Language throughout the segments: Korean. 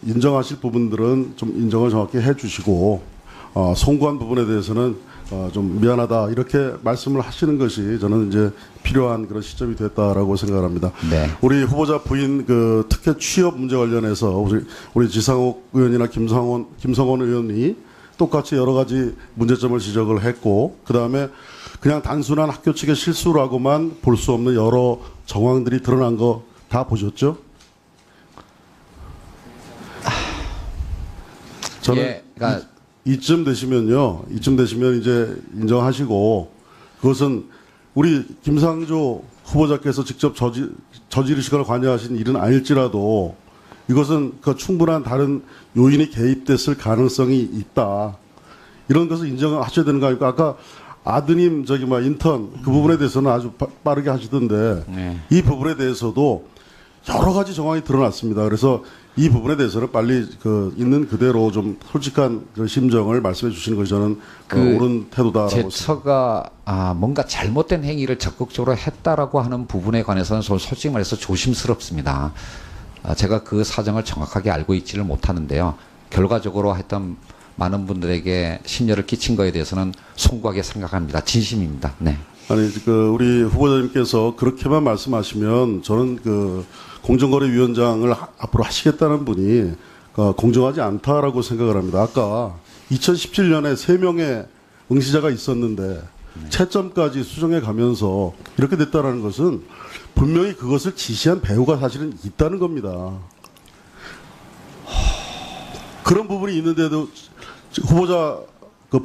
인정하실 부분들은 좀 인정을 정확히 해주시고 송구한 부분에 대해서는 좀 미안하다 이렇게 말씀을 하시는 것이 저는 이제 필요한 그런 시점이 됐다라고 생각합니다. 네. 우리 후보자 부인 그 특혜 취업 문제 관련해서 우리 지상욱 의원이나 김성원 의원이 똑같이 여러 가지 문제점을 지적을 했고 그 다음에 그냥 단순한 학교 측의 실수라고만 볼 수 없는 여러 정황들이 드러난 거 다 보셨죠? 저는 예, 그러니까 이쯤 되시면 이제 인정하시고 그것은 우리 김상조 후보자께서 직접 저지르시거나 관여하신 일은 아닐지라도 이것은 그 충분한 다른 요인이 개입됐을 가능성이 있다. 이런 것을 인정하셔야 되는 거 아닙니까? 아까 아드님 인턴 그 부분에 대해서는 아주 빠르게 하시던데 네. 이 부분에 대해서도 여러 가지 정황이 드러났습니다. 그래서 이 부분에 대해서는 빨리 있는 그대로 좀 솔직한 그 심정을 말씀해 주시는 것이 저는 옳은 태도다라고 제처가 뭔가 잘못된 행위를 적극적으로 했다라고 하는 부분에 관해서는 솔직히 말해서 조심스럽습니다. 제가 그 사정을 정확하게 알고 있지를 못하는데요. 결과적으로 하여튼 많은 분들에게 심려를 끼친 거에 대해서는 송구하게 생각합니다. 진심입니다. 네. 아니 우리 후보자님께서 그렇게만 말씀하시면 저는 공정거래위원장을 앞으로 하시겠다는 분이 공정하지 않다라고 생각을 합니다. 아까 2017년에 3명의 응시자가 있었는데 채점까지 수정해 가면서 이렇게 됐다는 것은 분명히 그것을 지시한 배우가 사실은 있다는 겁니다. 그런 부분이 있는데도 후보자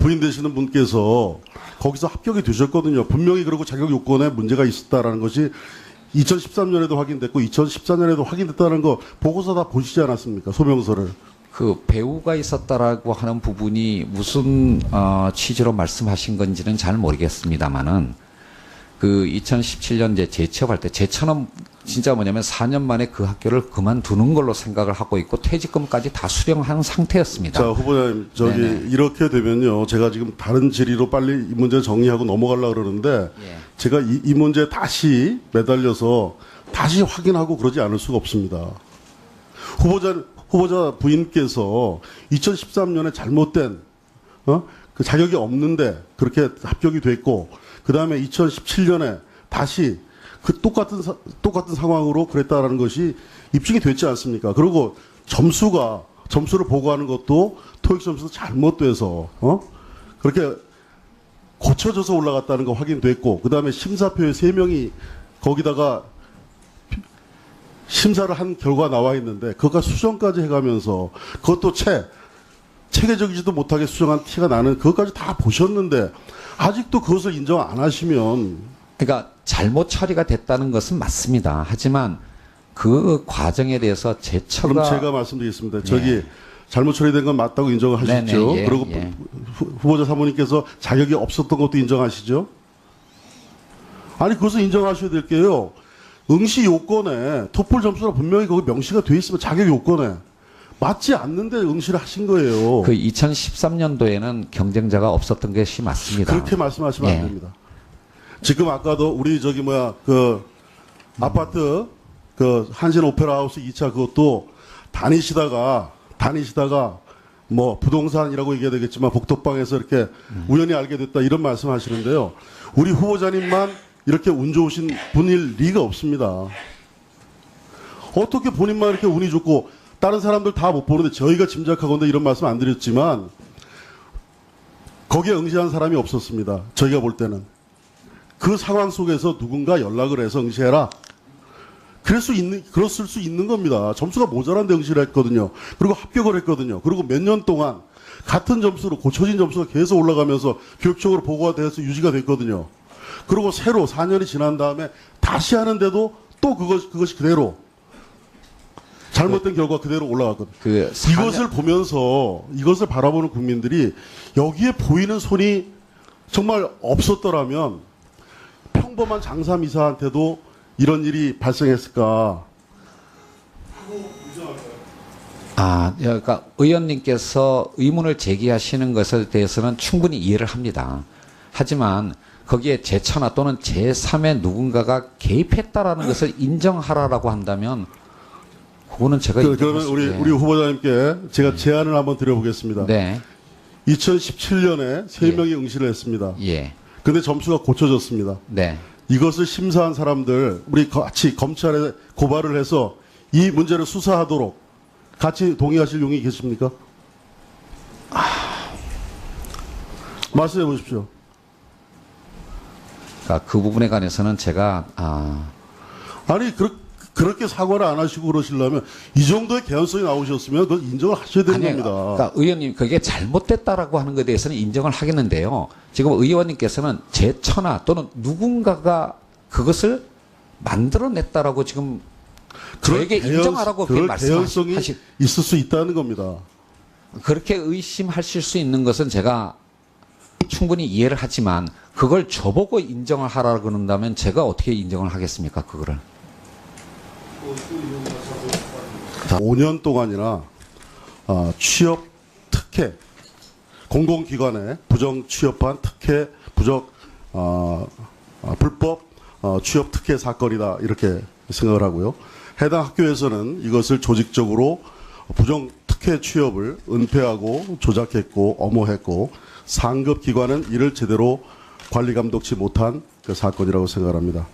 부인 되시는 분께서 거기서 합격이 되셨거든요. 분명히 그리고 자격 요건에 문제가 있었다라는 것이 2013년에도 확인됐고 2014년에도 확인됐다는 거 보고서 다 보시지 않았습니까? 소명서를. 그 배우가 있었다라고 하는 부분이 무슨 취지로 말씀하신 건지는 잘 모르겠습니다만은 그 2017년 이제 재취업할 때 재처는 진짜 뭐냐면 4년 만에 그 학교를 그만두는 걸로 생각을 하고 있고 퇴직금까지 다 수령한 상태였습니다. 자, 후보자님, 네네. 이렇게 되면요. 제가 지금 다른 질의로 빨리 이 문제 정리하고 넘어가려고 그러는데 예. 제가 이 문제에 다시 매달려서 다시 확인하고 그러지 않을 수가 없습니다. 후보자 부인께서 2013년에 잘못된 그 자격이 없는데 그렇게 합격이 됐고 그 다음에 2017년에 다시 그 똑같은 상황으로 그랬다라는 것이 입증이 됐지 않습니까? 그리고 점수를 보고하는 것도 토익 점수도 잘못돼서 그렇게 고쳐져서 올라갔다는 거 확인됐고 그 다음에 심사표에 3명이 거기다가 심사를 한 결과 나와 있는데 그것과 수정까지 해가면서 그것도 체계적이지도 못하게 수정한 티가 나는 그것까지 다 보셨는데 아직도 그것을 인정 안 하시면 그러니까 잘못 처리가 됐다는 것은 맞습니다. 하지만 그 과정에 대해서 재처가 그럼 제가 말씀드리겠습니다. 저기 잘못 처리된 건 맞다고 인정을 하시죠. 네네, 예, 그리고 예. 후보자 사모님께서 자격이 없었던 것도 인정하시죠. 아니 그것을 인정하셔야 될 게요. 응시 요건에 토플 점수가 분명히 거기 명시가 돼 있으면 자격 요건에 맞지 않는데 응시를 하신 거예요. 그 2013년도에는 경쟁자가 없었던 것이 맞습니다. 그렇게 말씀하시면 안 됩니다. 지금 아까도 우리 아파트 한신 오페라 하우스 2차 그것도 다니시다가 뭐 부동산이라고 얘기해야 되겠지만 복덕방에서 이렇게 우연히 알게 됐다 이런 말씀 하시는데요. 우리 후보자님만 이렇게 운 좋으신 분일 리가 없습니다. 어떻게 본인만 이렇게 운이 좋고 다른 사람들 다 못 보는데 저희가 짐작하건대 이런 말씀 안 드렸지만 거기에 응시한 사람이 없었습니다. 저희가 볼 때는. 그 상황 속에서 누군가 연락을 해서 응시해라. 그랬을 수 있는 겁니다. 점수가 모자란데 응시를 했거든요. 그리고 합격을 했거든요. 그리고 몇 년 동안 같은 점수로 고쳐진 점수가 계속 올라가면서 교육적으로 보고가 돼서 유지가 됐거든요. 그리고 새로 4년이 지난 다음에 다시 하는데도 또 그것이 그대로 잘못된 결과 그대로 올라갔거든요. 이것을 보면서 이것을 바라보는 국민들이 여기에 보이는 손이 정말 없었더라면 평범한 장사미사한테도 이런 일이 발생했을까? 그러니까 의원님께서 의문을 제기하시는 것에 대해서는 충분히 이해를 합니다. 하지만 거기에 제1나 또는 제3의 누군가가 개입했다라는 것을 인정하라라고 한다면 그거는 제가 그러면 우리 네. 우리 후보자님께 제가 제안을 한번 드려보겠습니다. 네. 2017년에 3명이 응시를 했습니다. 예. 근데 점수가 고쳐졌습니다. 네. 이것을 심사한 사람들 우리 같이 검찰에 고발을 해서 이 문제를 수사하도록 같이 동의하실 용이 계십니까? 말씀해 보십시오. 그러니까 그 부분에 관해서는 제가 아니 그렇게 사과를 안 하시고 그러시려면 이 정도의 개연성이 나오셨으면 그걸 인정을 하셔야 되는 겁니다. 그러니까 의원님 그게 잘못됐다라고 하는 것에 대해서는 인정을 하겠는데요. 지금 의원님께서는 제 처나 또는 누군가가 그것을 만들어냈다라고 지금 저에게 인정하라고 그렇게 그럴 개연성이 말씀하시 있을 수 있다는 겁니다. 그렇게 의심하실 수 있는 것은 제가 충분히 이해를 하지만 그걸 저보고 인정을 하라고 그런다면 제가 어떻게 인정을 하겠습니까? 그거를. 자, 5년 동안이나 취업 특혜 공공기관에 부정 취업한 특혜 불법 취업 특혜 사건이다 이렇게 생각을 하고요. 해당 학교에서는 이것을 조직적으로 부정 특혜 취업을 은폐하고 조작했고 엄호했고 상급 기관은 이를 제대로 관리 감독치 못한 그 사건이라고 생각합니다.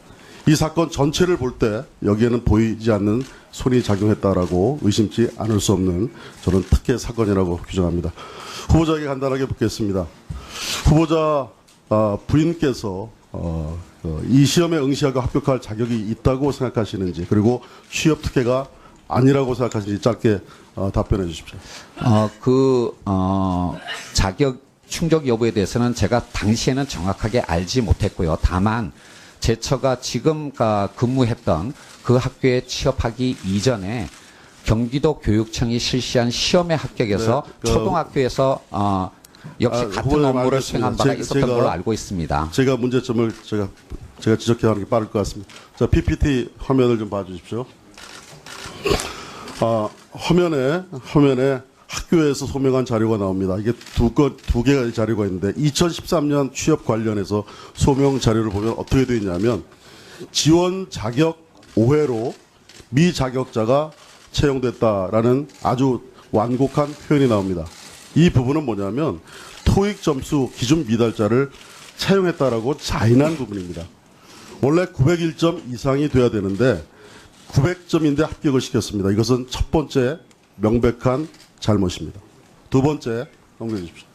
이 사건 전체를 볼 때 여기에는 보이지 않는 손이 작용했다라고 의심치 않을 수 없는 저는 특혜 사건이라고 규정합니다. 후보자에게 간단하게 묻겠습니다. 후보자 부인께서 이 시험에 응시하고 합격할 자격이 있다고 생각하시는지 그리고 취업 특혜가 아니라고 생각하시는지 짧게 답변해 주십시오. 자격 충족 여부에 대해서는 제가 당시에는 정확하게 알지 못했고요. 다만 제 처가 지금 근무했던 그 학교에 취업하기 이전에 경기도 교육청이 실시한 시험에 합격해서 네, 초등학교에서 역시 같은 후보자님 업무를 알겠습니다. 수행한 바가 있었던 제가- 걸로 알고 있습니다. 제가 문제점을 제가 지적해야 하는 게 빠를 것 같습니다. 자, PPT 화면을 좀 봐주십시오. 화면에 학교에서 소명한 자료가 나옵니다. 이게 두 개의 자료가 있는데 2013년 취업 관련해서 소명 자료를 보면 어떻게 되어 있냐면 지원 자격 오해로 미자격자가 채용됐다라는 아주 완곡한 표현이 나옵니다. 이 부분은 뭐냐면 토익 점수 기준 미달자를 채용했다라고 자인한 부분입니다. 원래 901점 이상이 돼야 되는데 900점인데 합격을 시켰습니다. 이것은 첫 번째 명백한 잘못입니다. 두 번째 넘겨주십시오.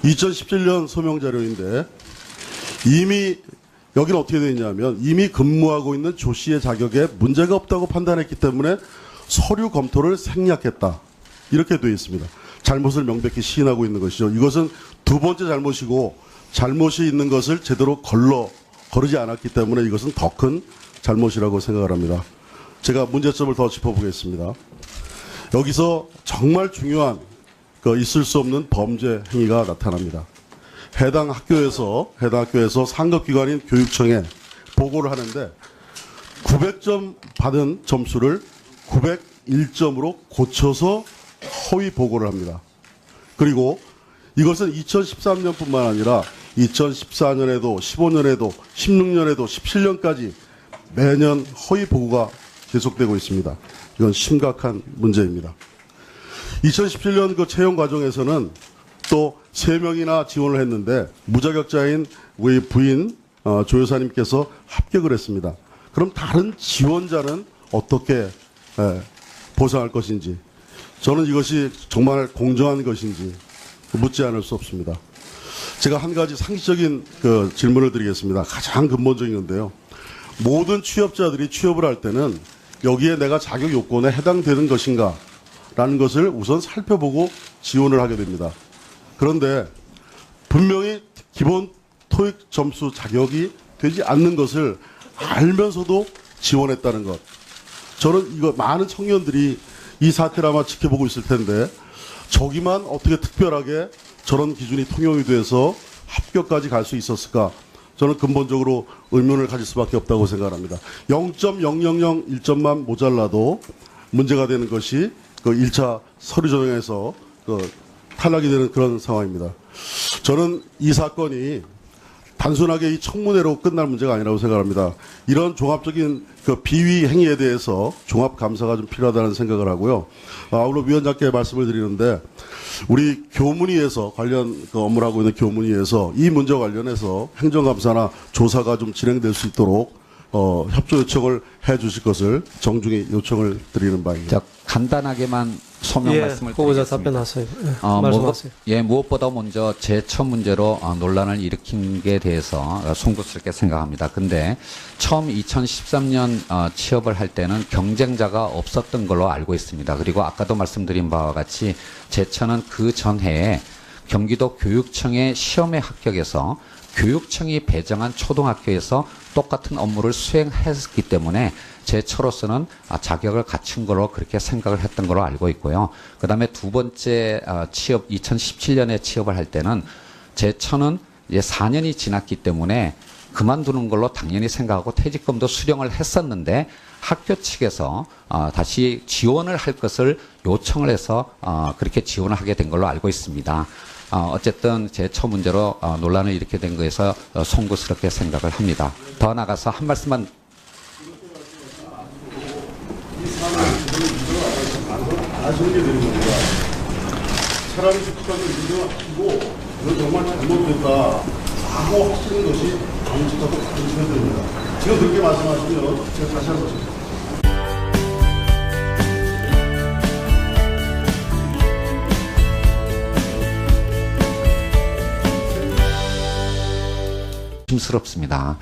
2017년 소명 자료인데 이미 여기는 어떻게 되어 있냐면 이미 근무하고 있는 조 씨의 자격에 문제가 없다고 판단했기 때문에 서류 검토를 생략했다. 이렇게 되어 있습니다. 잘못을 명백히 시인하고 있는 것이죠. 이것은 두 번째 잘못이고 잘못이 있는 것을 제대로 거르지 않았기 때문에 이것은 더 큰 잘못이라고 생각을 합니다. 제가 문제점을 더 짚어보겠습니다. 여기서 정말 중요한 있을 수 없는 범죄 행위가 나타납니다. 해당 학교에서 상급기관인 교육청에 보고를 하는데 900점 받은 점수를 901점으로 고쳐서 허위 보고를 합니다. 그리고 이것은 2013년뿐만 아니라 2014년에도 15년에도 16년에도 17년까지 매년 허위 보고가 계속되고 있습니다. 이건 심각한 문제입니다. 2017년 그 채용 과정에서는 또 3명이나 지원을 했는데 무자격자인 우리 부인 조 여사님께서 합격을 했습니다. 그럼 다른 지원자는 어떻게 보상할 것인지 저는 이것이 정말 공정한 것인지 묻지 않을 수 없습니다. 제가 한 가지 상식적인 질문을 드리겠습니다. 가장 근본적인 건데요. 모든 취업자들이 취업을 할 때는 여기에 내가 자격 요건에 해당되는 것인가 라는 것을 우선 살펴보고 지원을 하게 됩니다. 그런데 분명히 기본 토익 점수 자격이 되지 않는 것을 알면서도 지원했다는 것. 저는 이거 많은 청년들이 이 사태를 아마 지켜보고 있을 텐데 저기만 어떻게 특별하게 저런 기준이 통용이 돼서 합격까지 갈 수 있었을까? 저는 근본적으로 의문을 가질 수밖에 없다고 생각합니다. 0.0001점만 모자라도 문제가 되는 것이 1차 서류 전형에서 탈락이 되는 그런 상황입니다. 저는 이 사건이 단순하게 이 청문회로 끝날 문제가 아니라고 생각합니다. 이런 종합적인 그 비위 행위에 대해서 종합 감사가 좀 필요하다는 생각을 하고요. 아울러 위원장께 말씀을 드리는데 우리 교문위에서 관련 그 업무를 하고 있는 교문위에서 이 문제와 관련해서 행정감사나 조사가 좀 진행될 수 있도록 협조 요청을 해 주실 것을 정중히 요청을 드리는 바입니다. 간단하게만 소명 예, 말씀을 후보자 드리겠습니다. 답변하세요. 예, 말씀하세요. 무엇보다 먼저 제처 문제로 논란을 일으킨 게 대해서 송구스럽게 생각합니다. 근데 처음 2013년 취업을 할 때는 경쟁자가 없었던 걸로 알고 있습니다. 그리고 아까도 말씀드린 바와 같이 제처는 그 전해에 경기도 교육청의 시험에 합격해서 교육청이 배정한 초등학교에서 똑같은 업무를 수행했기 때문에 제처로서는 자격을 갖춘 걸로 그렇게 생각을 했던 걸로 알고 있고요. 그다음에 두 번째 취업 2017년에 취업을 할 때는 제처는 이제 4년이 지났기 때문에 그만두는 걸로 당연히 생각하고 퇴직금도 수령을 했었는데 학교 측에서 다시 지원을 할 것을 요청을 해서 그렇게 지원을 하게 된 걸로 알고 있습니다. 어쨌든 제처 문제로 논란을 일으키게 된 거에서 송구스럽게 생각을 합니다. 더 나가서 한 말씀만 아시는 게 되는 겁니다. 차라리 숙박을 인정하시고 이건 정말 잘못됐다 하고 하시는 것이 정직하고 바르셔야 됩니다. 지금 그렇게 말씀하시면 제가 다시 한번 조심스럽습니다.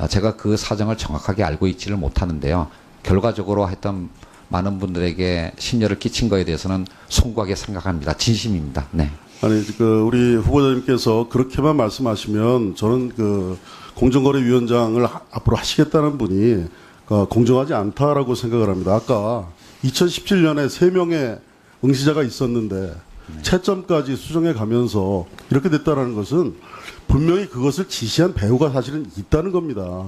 제가 그 사정을 정확하게 알고 있지를 못하는데요. 결과적으로 하여튼 많은 분들에게 심려를 끼친 거에 대해서는 송구하게 생각합니다. 진심입니다. 네. 아니, 우리 후보자님께서 그렇게만 말씀하시면 저는 공정거래위원장을 앞으로 하시겠다는 분이 공정하지 않다라고 생각을 합니다. 아까 2017년에 3명의 응시자가 있었는데 채점까지 수정해 가면서 이렇게 됐다는 것은 분명히 그것을 지시한 배우가 사실은 있다는 겁니다.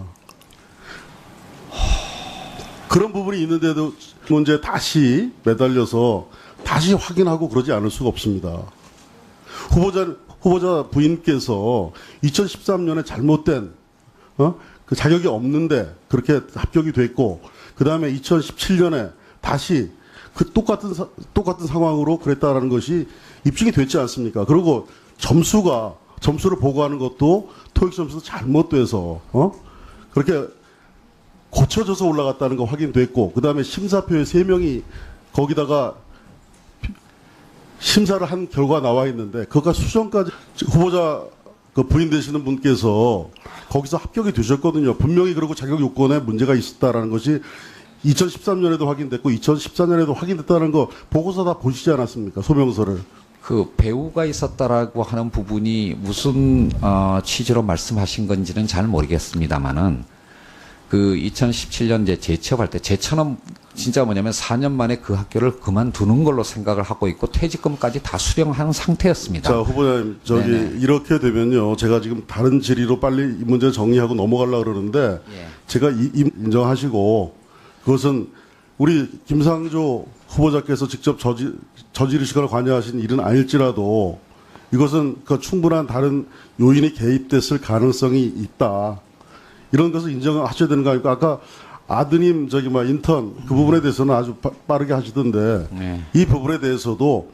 그런 부분이 있는데도 문제에 다시 매달려서 다시 확인하고 그러지 않을 수가 없습니다. 후보자 부인께서 2013년에 잘못된 그 자격이 없는데 그렇게 합격이 됐고 그 다음에 2017년에 다시 그 똑같은 상황으로 그랬다라는 것이 입증이 됐지 않습니까? 그리고 점수를 보고하는 것도 토익 점수도 잘못돼서 그렇게 고쳐져서 올라갔다는 거 확인됐고 그 다음에 심사표에 3명이 거기다가 심사를 한 결과 나와 있는데 그것과 수정까지 후보자 부인 되시는 분께서 거기서 합격이 되셨거든요. 분명히 그리고 자격 요건에 문제가 있었다라는 것이 2013년에도 확인됐고 2014년에도 확인됐다는 거 보고서 다 보시지 않았습니까? 소명서를. 그 배우가 있었다라고 하는 부분이 무슨 취지로 말씀하신 건지는 잘 모르겠습니다만은 그 2017년 이제 재취업할 때 재처는 진짜 뭐냐면 4년 만에 그 학교를 그만두는 걸로 생각을 하고 있고 퇴직금까지 다 수령한 상태였습니다. 자, 후보자님, 네네. 이렇게 되면요. 제가 지금 다른 질의로 빨리 이 문제 정리하고 넘어가려고 그러는데 예. 제가 인정하시고 그것은 우리 김상조 후보자께서 직접 저지르시거나 관여하신 일은 아닐지라도 이것은 그 충분한 다른 요인이 개입됐을 가능성이 있다. 이런 것을 인정하셔야 되는 거 아닙니까? 아까 아드님 인턴 그 부분에 대해서는 아주 빠르게 하시던데 네. 이 부분에 대해서도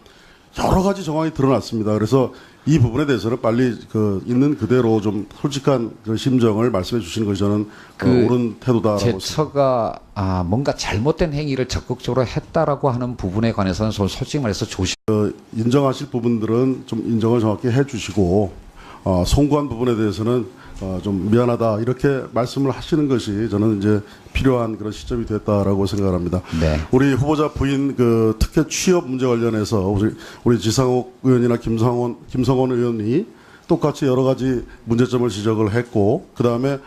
여러 가지 정황이 드러났습니다. 그래서 이 부분에 대해서는 빨리 있는 그대로 좀 솔직한 그 심정을 말씀해 주시는 것이 저는 옳은 태도다라고 생각합니다. 제처가 뭔가 잘못된 행위를 적극적으로 했다라고 하는 부분에 관해서는 솔직히 말해서 인정하실 부분들은 좀 인정을 정확히 해 주시고 송구한 부분에 대해서는 좀 미안하다 이렇게 말씀을 하시는 것이 저는 이제 필요한 그런 시점이 됐다라고 생각을 합니다. 네. 우리 후보자 부인 특혜 취업 문제 관련해서 우리 지상욱 의원이나 김성원 의원이 똑같이 여러 가지 문제점을 지적을 했고 그 다음에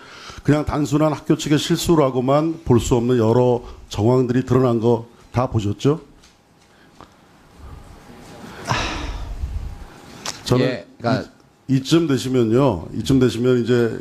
그냥 단순한 학교 측의 실수라고만 볼 수 없는 여러 정황들이 드러난 거 다 보셨죠? 저는 예, 그러니까 이쯤 되시면 이제